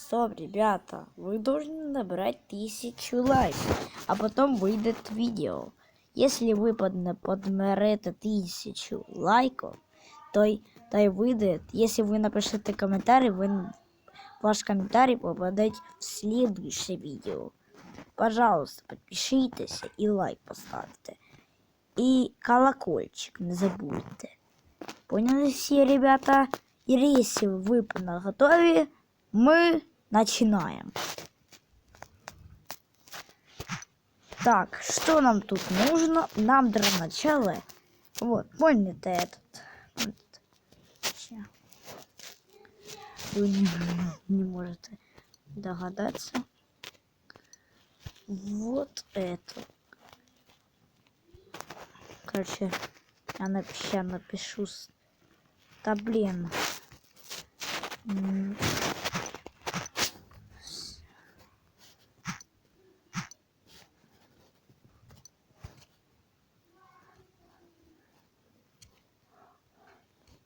Стоп, ребята, вы должны набрать 1000 лайков, а потом выйдет видео. Если вы подмерете 1000 лайков, то и выйдет. Если вы напишите комментарий, ваш комментарий попадет в следующее видео. Пожалуйста, подпишитесь и лайк поставьте. И колокольчик не забудьте. Поняли все, ребята? И если вы наготове, мы начинаем. Так, что нам тут нужно? Нам для начала... Вот, помните этот... Вы не можете догадаться. Вот это. Короче, я напишу... Да блин.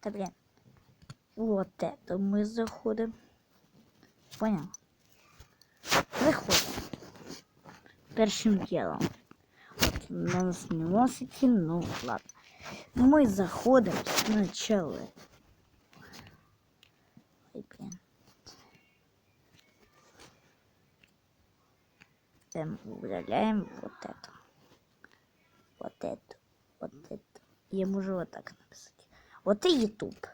Да блин. Вот это мы заходим. Понял? Заходим. Первым делом. Вот, нас не носите, ну ладно. Мы заходим сначала. Ой, блин. Удаляем вот это. Вот это. Вот это. Я могу вот так написать. Вот и YouTube.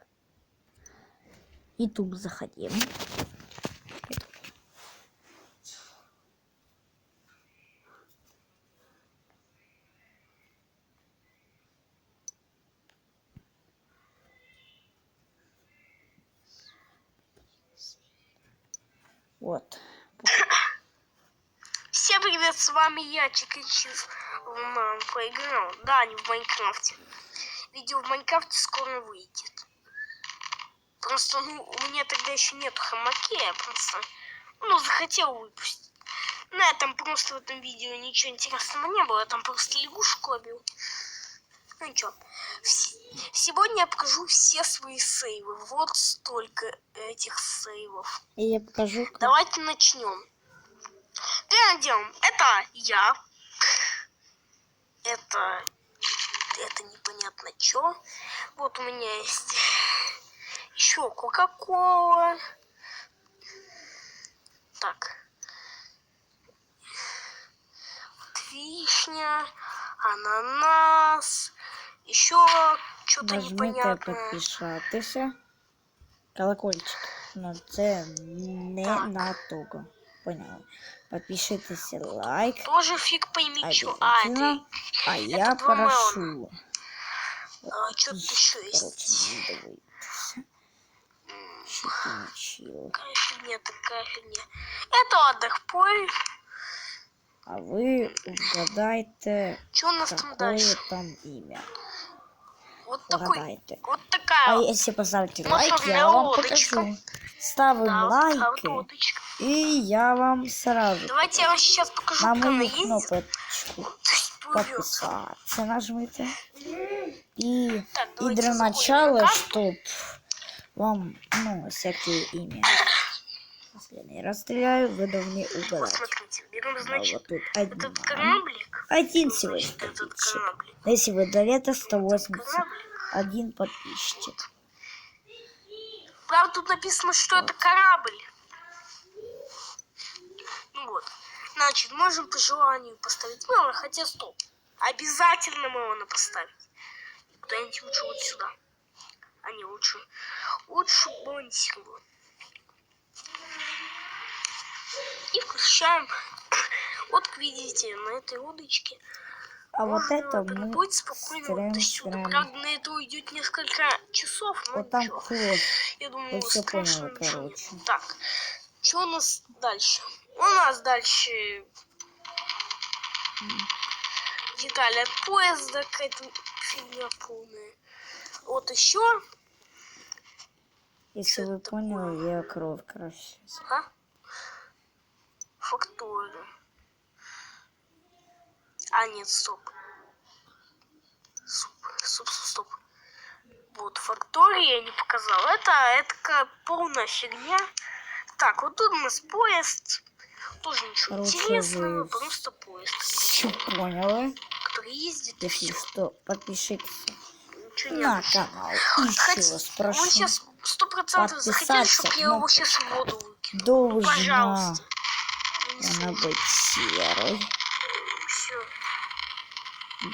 YouTube заходим. Вот. Всем привет, с вами я, Чикачиз. Поиграл. Да, не в Майнкрафте. Видео в Майнкрафте скоро выйдет. Просто, у меня тогда еще нету хромакея, просто, захотел выпустить. На этом просто в этом видео ничего интересного не было, я там просто лягушку ловил. Ну ничего. Сегодня я покажу все свои сейвы. Вот столько этих сейвов. И я покажу. Давайте начнем. Первым делом, это я. Это непонятно что. Вот у меня есть еще Кока-Кола. Так. Вот вишня, ананас. Еще что-то непонятное. Подписатися. Колокольчик. Но це не Так. на того. Поняла. Подпишитесь, лайк. Тоже фиг пойми, что. А я прошу. Что-то еще есть. Короче, не Такая фигня. Это отдых поле. А вы угадайте, что у нас там какое дальше? там имя. Вот такой. Угадайте. Вот такая. А если поставите лайк, я вам покажу. Ставим лайки, и я вам сразу Давайте я вам сейчас покажу на про мою наездик. кнопочку подписаться нажмите. И Так, для начала, чтоб вам, всякие имя. Последний раз стреляю, вы должны Вот угадать. смотрите, берем, А значит, вот тут этот кораблик. один Значит, сегодня этот подписчик. кораблик. Если вы до лета Кораблик. 181 подписчик. Правда, тут написано, что это корабль. Ну вот. Значит, можем по желанию поставить Мэлона, хотя стоп. Обязательно Мэлона поставить. Куда-нибудь лучше вот сюда. А не лучше. Лучше Бонсилу. И включаем. Вот видите, на этой удочке. А вот это мы будет спокойно вот до сюда. Правда, на это уйдет несколько часов, но вот там ничего. хвост. Я думаю, Вы все страшно поняли, ничего короче. нет. Так, что у нас дальше? У нас дальше детали от поезда, какая-то фигня полная. Вот еще. Если вы поняли, я кровь, короче. Фактория. А, нет, стоп. Стоп. Вот, фактория я не показал. Это такая полная фигня. Так, вот тут у нас поезд. Тоже ничего Короче, интересного, вы просто поезд, все поняли. который ездит и Если все. что, подпишитесь Ничего на необычного. канал. Еще раз Вы прошу. сейчас 100% захотели, чтобы я его подписаться сейчас в воду выкинул. Ну, должна пожалуйста. Я не она смогу. быть серой. Все.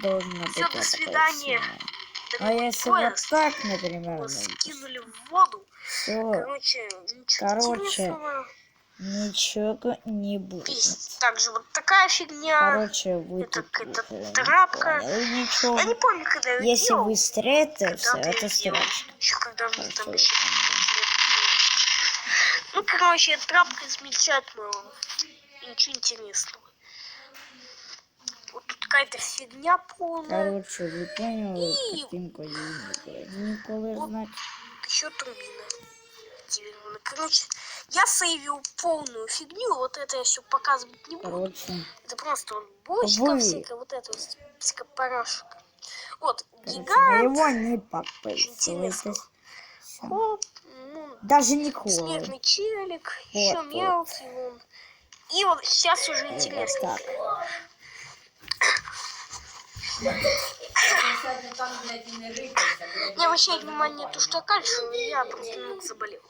Должна Всё, быть до вот такой свидания. серой. А Дорогой если вот поезд. так, например, Его скинули в воду. все, Короче, ничего интересного. ничего не будет. Есть также вот такая фигня. Короче, вы Это тут какая-то уже трапка. не поняли ничего. Я не помню, когда я Если делал. вы встретите, все Когда-то это я делал. строчка. Еще когда мне Хорошо, там вы еще... поняли. Ну, короче, трапка замечательная. И ничего интересного. Вот тут какая-то фигня полная. Короче, вы поняли, И картинку ніколи вот знать. еще турбина активирована. Короче, я сейвил полную фигню. Вот это я все показывать не буду. Короче, Это просто вот бочка вы- всякая, вот это вот всякая парашка. Вот, короче, на гигант. его не Интересно. подписывайтесь. Всё. Хоп, ну, Даже Николы. смертный челик, Вот еще тут. мелкий вон. И вот сейчас уже И вот интересно. так. Не обращай внимания на то, что я кашляю, я просто немного заболел.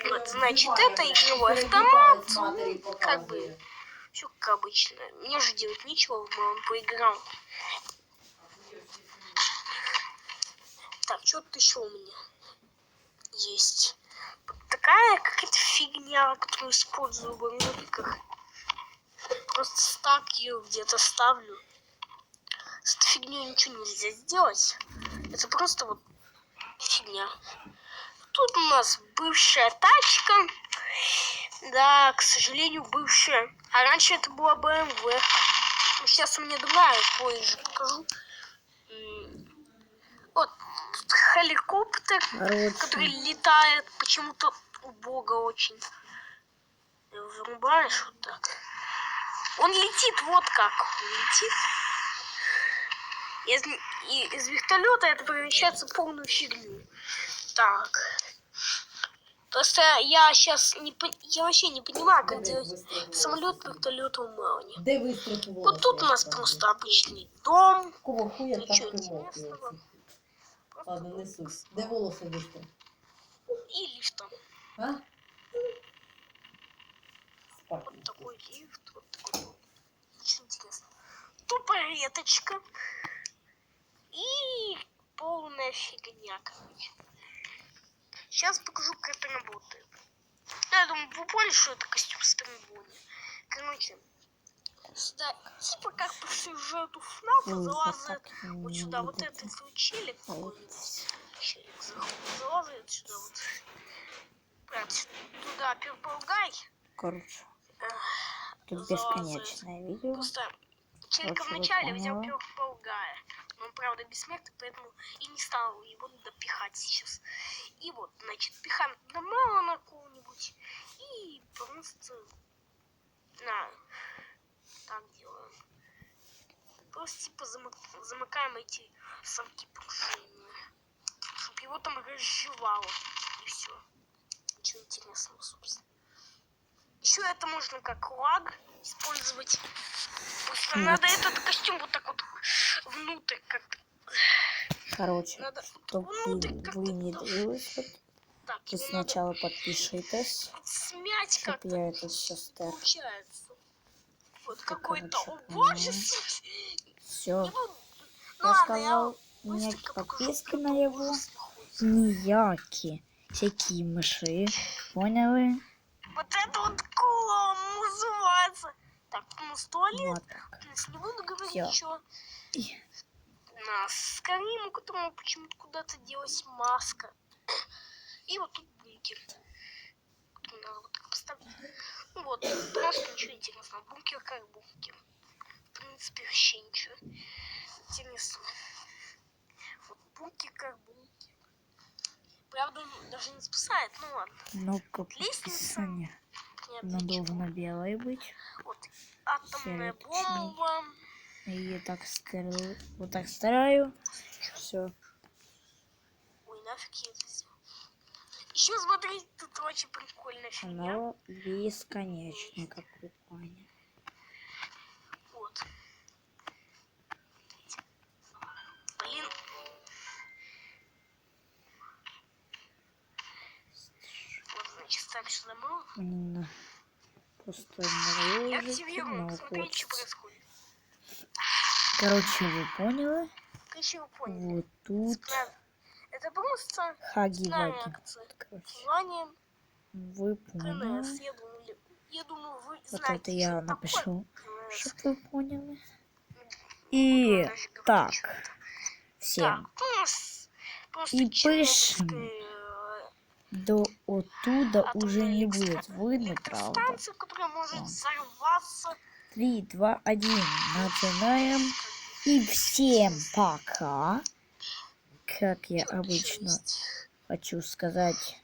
Вот, значит, это игровой автомат. Ну, как бы, все как обычно. Мне же делать нечего, он поиграл. Так, что тут еще у меня есть? Вот такая какая-то фигня, которую использую в роликах. Просто так ее где-то ставлю. С этой фигней ничего нельзя сделать. Это просто вот фигня. Тут у нас бывшая тачка. Да, к сожалению, бывшая. А раньше это была BMW. Ну, сейчас у меня другая, позже покажу. Вот хеликоптер, который летает почему-то убого очень. Вырубаешь вот так. Он летит, вот как он летит. Из вертолета это превращается в полную фигню. Так. Просто я сейчас я вообще не понимаю, как делать самолет, вертолет в Мауне. Вот тут у нас просто обычный дом. Ничего интересного. Ладно, несусь. Де волоси вистрив? И лифтом. А? Спать. Вот такой лифт, вот такой дом. Ничего интересного. Тупореточка. И полная фигня, короче. Сейчас покажу, как это работает. Я думаю, вы поняли, что это костюм Стрэнгбони. Короче, сюда, типа как по сюжету ФНАФа залазит вот сюда, вот этот вот челик какой-нибудь. Челик залазит сюда вот. Прям туда Purple Guy. Короче, тут Залазит. бесконечное видео. Просто челика Короче, вначале взял поняла. Purple Guy. Он, правда, бессмертный, поэтому и не стал его допихать сейчас. И вот, значит, пихаем туда мало на кого-нибудь. И просто... так делаем. Просто типа замыкаем эти самки пружинные. Чтобы его там разжевало. И все. Ничего интересного, собственно. Еще это можно как лаг использовать. Просто надо этот костюм вот так вот внутрь как-то. Короче, Надо чтобы внутрь как-то вы не двинулись, так, вы его сначала подпишитесь, надо смять чтобы как-то. я это все стер. Получается. Вот Ты, какой-то короче, убожество. Все. Не буду- Я ладно, сказал, я ніякі быстренько покажу, подписки как на это его. ужасно ходит. Ніякі. Всякі миші. Поняли? Вот это вот кола называется. Так, у нас туалет. Вот так. Не буду говорить, Всё. что нас Карим, у которого почему-то куда-то делась маска. И вот тут бункер. Надо вот так поставить. Ну вот, просто ничего интересного. Бункер как бункер. В принципе, вообще ничего интересного. Вот бункер как бункер. Правда, он даже не спасает, ну ладно. Кнопка Лестница. подписания. Понятно, Она чего. должна белой быть. Вот атомная Фиолетовый. бомба. И так стараю. Вот так стараю. Все. Ой, нафиг я это сделал. Еще смотрите, тут очень прикольная фигня. Оно бесконечное, как вы поняли. Вот. Блин. Вот, значит, ставим сюда мыл. Мне на пустой И наложить, активируем. но Смотрите, что хочется. происходит. Короче, вы поняли? Короче, вы поняли. Вот тут Это просто хаги-ваги. реакция. Короче, Названием вы КНС. поняли? Я думаю, вы Вот знаете, это я что такое напишу, КНС. чтоб вы поняли. Не И буду даже говорить, так, что это. всем. Так, КНС. Просто И чернобыльская, пишем. До оттуда уже не будет видно, правда. электростанция, которая может Вон. взорваться. 3, 2, 1. Начинаем. И всем пока. Как я Что тут ещё обычно есть? хочу сказать,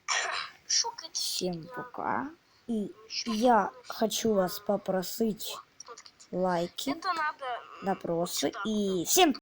Шо какая-то всем фигня. пока. И Ещё я какая-то хочу фигня. вас попросить Смотрите. лайки, Это надо допросы вот сюда. и всем